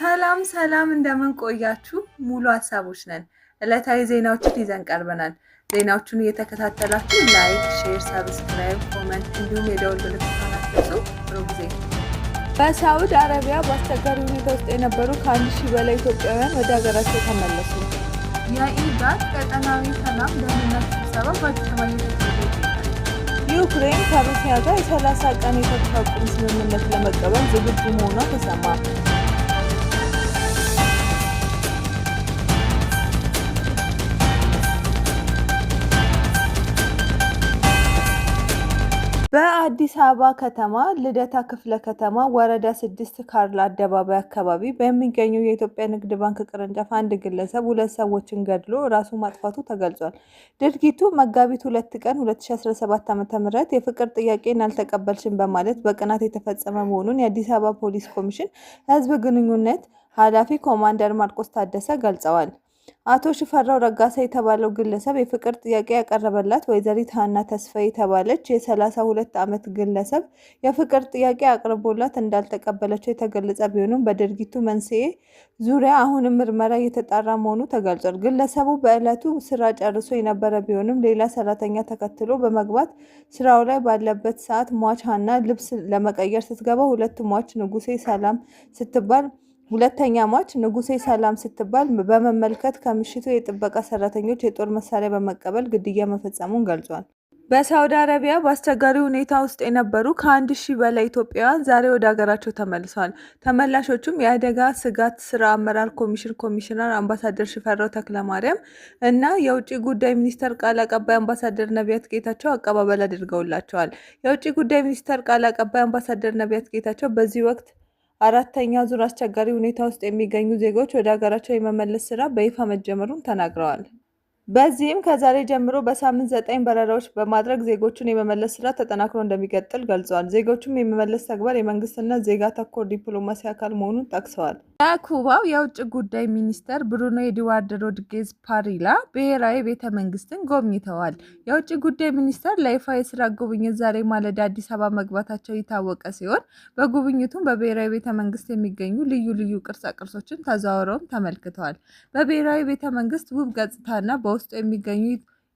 ሰላም እንደምን ቆያችሁ? ሙሉ ሀሳቦች ነን። ዕለታዊ ዜናዎችን ይዘን ቀርበናል። ዜናዎቹን እየተከታተላችሁ ላይክ፣ ሼር፣ ሰብስክራይብ፣ ኮሜንት እንዲሁም የደወል ምልክቱን አትርሱ። ጥሩ ጊዜ። በሳዑዲ አረቢያ በአስቸጋሪ ሁኔታ ውስጥ የነበሩ ከ1000 በላይ ኢትዮጵያውያን ወደ ሀገራቸው ተመለሱ። የኢጋድ ቀጠናዊ ሰላም ደህንነት ስብሰባ በአዲስ አበባ እየተካሄደ ይገኛል። ዩክሬን ከሩሲያ ጋር የ30 ቀን የተኩስ አቁም ስምምነት ለመቀበል ዝግጁ መሆኗ ተሰማ። በአዲስ አበባ ከተማ ልደታ ክፍለ ከተማ ወረዳ 6 ካርል አደባባይ አካባቢ በሚገኘው የኢትዮጵያ ንግድ ባንክ ቅርንጫፍ አንድ ግለሰብ 2 ሰዎችን ገድሎ ራሱን ማጥፋቱ ተገልጿል። ድርጊቱ መጋቢት 2 ቀን 2017 ዓ.ም የፍቅር ጥያቄን አልተቀበልሽም በማለት በቅናት የተፈጸመ መሆኑን የአዲስ አበባ ፖሊስ ኮሚሽን ሕዝብ ግንኙነት ኃላፊ ኮማንደር ማርቆስ ታደሰ ገልጸዋል። አቶ ሽፈራው ረጋሳ የተባለው ግለሰብ የፍቅር ጥያቄ ያቀረበላት ወይዘሪት ሀና ተስፋዬ የተባለች የ32 ዓመት ግለሰብ የፍቅር ጥያቄ አቅርቦላት እንዳልተቀበለችው የተገለጸ ቢሆንም በድርጊቱ መንስኤ ዙሪያ አሁንም ምርመራ እየተጣራ መሆኑ ተገልጿል። ግለሰቡ በዕለቱ ስራ ጨርሶ የነበረ ቢሆንም ሌላ ሰራተኛ ተከትሎ በመግባት ስራው ላይ ባለበት ሰዓት ሟች ሀና ልብስ ለመቀየር ስትገባ ሁለተኛ ሟች ንጉሴ ሰላም ስትባል በመመልከት ከምሽቱ የጥበቃ ሰራተኞች የጦር መሳሪያ በመቀበል ግድያ መፈጸሙን ገልጿል። በሳዑዲ አረቢያ በአስቸጋሪ ሁኔታ ውስጥ የነበሩ ከ1000 በላይ ኢትዮጵያውያን ዛሬ ወደ ሀገራቸው ተመልሰዋል። ተመላሾቹም የአደጋ ስጋት ስራ አመራር ኮሚሽን ኮሚሽነር አምባሳደር ሽፈራው ተክለማርያም እና የውጭ ጉዳይ ሚኒስቴር ቃል አቀባይ አምባሳደር ነቢያት ጌታቸው አቀባበል አድርገውላቸዋል። የውጭ ጉዳይ ሚኒስቴር ቃል አቀባይ አምባሳደር ነቢያት ጌታቸው በዚህ ወቅት አራተኛ ዙር አስቸጋሪ ሁኔታ ውስጥ የሚገኙ ዜጎች ወደ ሀገራቸው የመመለስ ስራ በይፋ መጀመሩን ተናግረዋል። በዚህም ከዛሬ ጀምሮ በሳምንት 9 በረራዎች በማድረግ ዜጎቹን የመመለስ ስራ ተጠናክሮ እንደሚቀጥል ገልጸዋል። ዜጎቹም የመመለስ ተግባር የመንግስትና ዜጋ ተኮር ዲፕሎማሲ አካል መሆኑን ጠቅሰዋል። የኩባው የውጭ ጉዳይ ሚኒስተር ብሩኖ ኤድዋርዶ ሮድሪጌዝ ፓሪላ ብሔራዊ ቤተ መንግስትን ጎብኝተዋል። የውጭ ጉዳይ ሚኒስተር ለይፋ የስራ ጉብኝት ዛሬ ማለዳ አዲስ አበባ መግባታቸው የታወቀ ሲሆን በጉብኝቱም በብሔራዊ ቤተ መንግስት የሚገኙ ልዩ ልዩ ቅርጻ ቅርሶችን ተዘዋውረውም ተመልክተዋል። በብሔራዊ ቤተ መንግስት ውብ ገጽታና በውስጡ የሚገኙ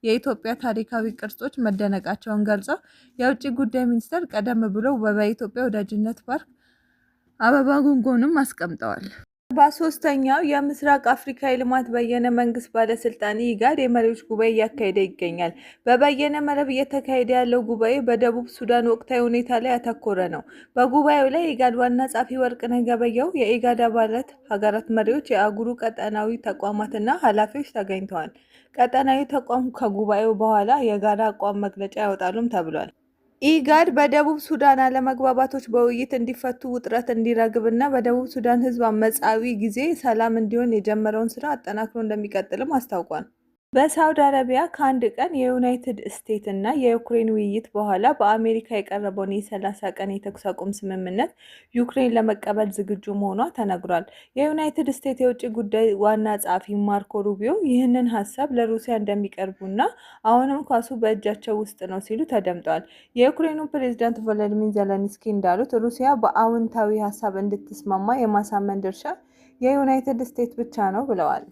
የኢትዮጵያ ታሪካዊ ቅርጾች መደነቃቸውን ገልጸው የውጭ ጉዳይ ሚኒስተር ቀደም ብሎ በኢትዮጵያ ወዳጅነት ፓርክ አበባ ጉንጉንም አስቀምጠዋል። 43ኛው የምስራቅ አፍሪካ የልማት በየነ መንግስት ባለስልጣን ኢጋድ የመሪዎች ጉባኤ እያካሄደ ይገኛል። በበየነ መረብ እየተካሄደ ያለው ጉባኤ በደቡብ ሱዳን ወቅታዊ ሁኔታ ላይ ያተኮረ ነው። በጉባኤው ላይ የኢጋድ ዋና ጸሐፊ ወርቅነህ ገበየሁ፣ የኢጋድ አባላት ሀገራት መሪዎች፣ የአህጉሩ ቀጠናዊ ተቋማትና ኃላፊዎች ተገኝተዋል። ቀጠናዊ ተቋም ከጉባኤው በኋላ የጋራ አቋም መግለጫ ያወጣሉም ተብሏል። ኢጋድ በደቡብ ሱዳን አለመግባባቶች በውይይት እንዲፈቱ ውጥረት እንዲረግብና በደቡብ ሱዳን ሕዝብ አመጻዊ ጊዜ ሰላም እንዲሆን የጀመረውን ስራ አጠናክሮ እንደሚቀጥልም አስታውቋል። በሳዑዲ አረቢያ ከአንድ ቀን የዩናይትድ ስቴትስ እና የዩክሬን ውይይት በኋላ በአሜሪካ የቀረበውን የ30 ቀን የተኩስ አቁም ስምምነት ዩክሬን ለመቀበል ዝግጁ መሆኗ ተነግሯል። የዩናይትድ ስቴትስ የውጭ ጉዳይ ዋና ጸሐፊ ማርኮ ሩቢዮ ይህንን ሀሳብ ለሩሲያ እንደሚቀርቡና አሁንም ኳሱ በእጃቸው ውስጥ ነው ሲሉ ተደምጠዋል። የዩክሬኑ ፕሬዝዳንት ቮሎዲሚር ዜሌንስኪ እንዳሉት ሩሲያ በአዎንታዊ ሀሳብ እንድትስማማ የማሳመን ድርሻ የዩናይትድ ስቴትስ ብቻ ነው ብለዋል።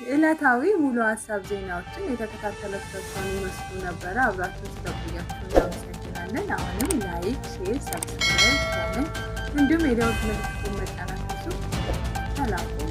ዕለታዊ ሙሉ ሀሳብ ዜናዎችን የተከታተላችሁትን ይመስሉ ነበረ። አብራችሁ ስለቆያችሁ እናመሰግናለን። አሁንም ላይክ፣ ሼር፣ ሰብስክራይብ፣ ኮሜንት እንዲሁም የደወል ምልክቱን መጫን አትርሱ። ሰላም።